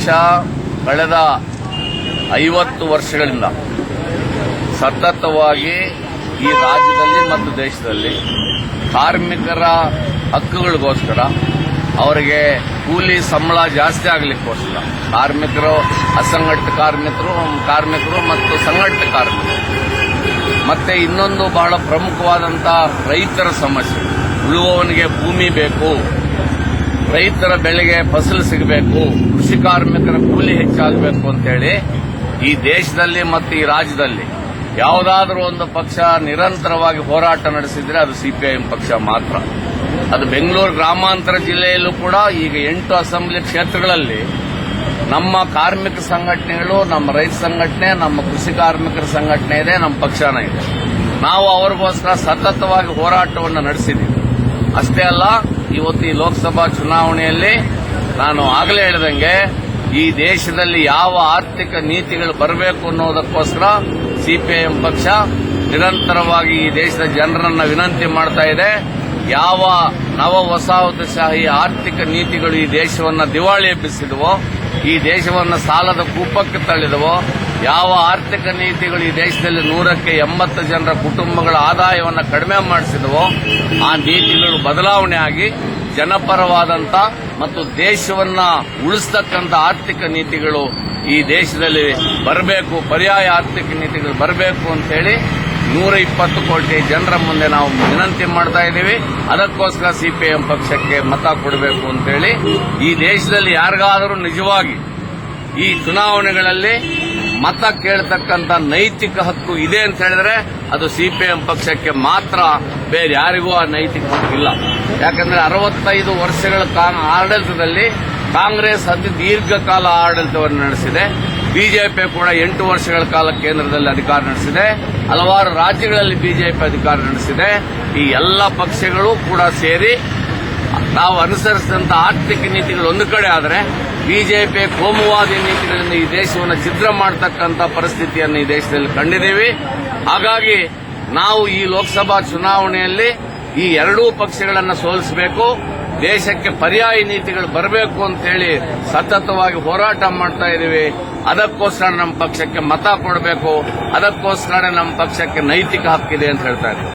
ಪಕ್ಷ ಕಳೆದ 50 ವರ್ಷಗಳಿಂದ ಸತತವಾಗಿ ಈ ರಾಜ್ಯದಲ್ಲಿ ಮತ್ತು ದೇಶದಲ್ಲಿ ಕಾರ್ಮಿಕರ ಹಕ್ಕುಗಳಿಗೋಸ್ಕರ ಅವರಿಗೆ ಕೂಲಿ ಸಂಬಳ ಜಾಸ್ತಿ ಆಗಲಿಕ್ಕೋಸ್ಕರ ಕಾರ್ಮಿಕರು, ಅಸಂಘಟಿತ ಕಾರ್ಮಿಕರು ಮತ್ತು ಸಂಘಟಿತ ಕಾರ್ಮಿಕರು ಮತ್ತೆ ಇನ್ನೊಂದು ಬಹಳ ಪ್ರಮುಖವಾದಂತಹ ರೈತರ ಸಮಸ್ಯೆ, ಉಳುವವನಿಗೆ ಭೂಮಿ ಬೇಕು, ರೈತರ ಬೆಳೆಗೆ ಫಸಲು ಸಿಗಬೇಕು, ಕೃಷಿ ಕಾರ್ಮಿಕರ ಕೂಲಿ ಹೆಚ್ಚಾಗಬೇಕು ಅಂತೇಳಿ ಈ ದೇಶದಲ್ಲಿ ಮತ್ತು ಈ ರಾಜ್ಯದಲ್ಲಿ ಯಾವುದಾದರೂ ಒಂದು ಪಕ್ಷ ನಿರಂತರವಾಗಿ ಹೋರಾಟ ನಡೆಸಿದ್ರೆ ಅದು ಸಿಪಿಐಎಂ ಪಕ್ಷ ಮಾತ್ರ. ಅದು ಬೆಂಗಳೂರು ಗ್ರಾಮಾಂತರ ಜಿಲ್ಲೆಯಲ್ಲೂ ಕೂಡ ಈಗ 8 ಅಸೆಂಬ್ಲಿ ಕ್ಷೇತ್ರಗಳಲ್ಲಿ ನಮ್ಮ ಕಾರ್ಮಿಕ ಸಂಘಟನೆಗಳು, ನಮ್ಮ ರೈತ ಸಂಘಟನೆ, ನಮ್ಮ ಕೃಷಿ ಕಾರ್ಮಿಕರ ಸಂಘಟನೆ ಇದೆ, ನಮ್ಮ ಪಕ್ಷನ ಇದೆ. ನಾವು ಅವರಿಗೋಸ್ಕರ ಸತತವಾಗಿ ಹೋರಾಟವನ್ನು ನಡೆಸಿದ್ದೀವಿ. ಅಷ್ಟೇ ಅಲ್ಲ, ಇವತ್ತು ಈ ಲೋಕಸಭಾ ಚುನಾವಣೆಯಲ್ಲಿ ನಾನು ಆಗಲೇ ಹೇಳಿದಂಗೆ ಈ ದೇಶದಲ್ಲಿ ಯಾವ ಆರ್ಥಿಕ ನೀತಿಗಳು ಬರಬೇಕು ಅನ್ನೋದಕ್ಕೋಸ್ಕರ ಸಿಪಿಐಎಂ ಪಕ್ಷ ನಿರಂತರವಾಗಿ ಈ ದೇಶದ ಜನರನ್ನ ವಿನಂತಿ ಮಾಡ್ತಾ ಇದೆ. ಯಾವ ನವ ವಸಾಹತುಶಾಹಿ ಆರ್ಥಿಕ ನೀತಿಗಳು ಈ ದೇಶವನ್ನು ದಿವಾಳಿ ಎಬ್ಬಿಸಿದವೋ, ಈ ದೇಶವನ್ನು ಸಾಲದ ಕೂಪಕ್ಕೆ ತಳ್ಳಿದವೋ, ಯಾವ ಆರ್ಥಿಕ ನೀತಿಗಳು ಈ ದೇಶದಲ್ಲಿ 100ಕ್ಕೆ 80 ಜನರ ಕುಟುಂಬಗಳ ಆದಾಯವನ್ನು ಕಡಿಮೆ ಮಾಡಿಸಿದವೋ ಆ ನೀತಿಗಳು ಬದಲಾವಣೆ ಆಗಿ ಜನಪರವಾದಂತ ಮತ್ತು ದೇಶವನ್ನ ಉಳಿಸತಕ್ಕಂಥ ಆರ್ಥಿಕ ನೀತಿಗಳು ಈ ದೇಶದಲ್ಲಿ ಬರಬೇಕು, ಪರ್ಯಾಯ ಆರ್ಥಿಕ ನೀತಿಗಳು ಬರಬೇಕು ಅಂತೇಳಿ 120 ಕೋಟಿ ಜನರ ಮುಂದೆ ನಾವು ವಿನಂತಿ ಮಾಡ್ತಾ ಇದ್ದೀವಿ. ಅದಕ್ಕೋಸ್ಕರ ಸಿಪಿಐಎಂ ಪಕ್ಷಕ್ಕೆ ಮತ ಕೊಡಬೇಕು ಅಂತೇಳಿ ಈ ದೇಶದಲ್ಲಿ ಯಾರಿಗಾದರೂ ನಿಜವಾಗಿ ಈ ಚುನಾವಣೆಗಳಲ್ಲಿ ಮತ ಕೇಳತಕ್ಕಂಥ ನೈತಿಕ ಹಕ್ಕು ಇದೆ ಅಂತ ಹೇಳಿದ್ರೆ ಅದು ಸಿಪಿಐಎಂ ಪಕ್ಷಕ್ಕೆ ಮಾತ್ರ, ಬೇರೆ ಯಾರಿಗೂ ಆ ನೈತಿಕ ಹಕ್ಕಿಲ್ಲ. ಯಾಕಂದ್ರೆ 65 ವರ್ಷಗಳ ಆಡಳಿತದಲ್ಲಿ ಕಾಂಗ್ರೆಸ್ ಅತಿ ದೀರ್ಘಕಾಲ ಆಡಳಿತವನ್ನು ನಡೆಸಿದೆ. ಬಿಜೆಪಿ ಕೂಡ 8 ವರ್ಷಗಳ ಕಾಲ ಕೇಂದ್ರದಲ್ಲಿ ಅಧಿಕಾರ ನಡೆಸಿದೆ. ಹಲವಾರು ರಾಜ್ಯಗಳಲ್ಲಿ ಬಿಜೆಪಿ ಅಧಿಕಾರ ನಡೆಸಿದೆ. ಈ ಎಲ್ಲ ಪಕ್ಷಗಳು ಕೂಡ ಸೇರಿ ನಾವು ಅನುಸರಿಸಿದಂತ ಆರ್ಥಿಕ ನೀತಿಗಳು ಒಂದು ಕಡೆ ಆದರೆ ಬಿಜೆಪಿ ಕೋಮುವಾದಿ ನೀತಿಗಳಿಂದ ಈ ದೇಶವನ್ನು ಛಿದ್ರ ಮಾಡತಕ್ಕಂಥ ಪರಿಸ್ಥಿತಿಯನ್ನು ಈ ದೇಶದಲ್ಲಿ ಕಂಡಿದ್ದೇವೆ. ಹಾಗಾಗಿ ನಾವು ಈ ಲೋಕಸಭಾ ಚುನಾವಣೆಯಲ್ಲಿ ಈ ಎರಡೂ ಪಕ್ಷಗಳನ್ನು ಸೋಲಿಸಬೇಕು, ದೇಶಕ್ಕೆ ಪರ್ಯಾಯ ನೀತಿಗಳು ಬರಬೇಕು ಅಂತ ಹೇಳಿ ಸತತವಾಗಿ ಹೋರಾಟ ಮಾಡ್ತಾ ಇದ್ದೀವಿ. ಅದಕ್ಕೋಸ್ಕರ ನಮ್ಮ ಪಕ್ಷಕ್ಕೆ ಮತ ಕೊಡಬೇಕು, ಅದಕ್ಕೋಸ್ಕರ ನಮ್ಮ ಪಕ್ಷಕ್ಕೆ ನೈತಿಕ ಹಕ್ಕಿದೆ ಅಂತ ಹೇಳ್ತಾ ಇದ್ದೀವಿ.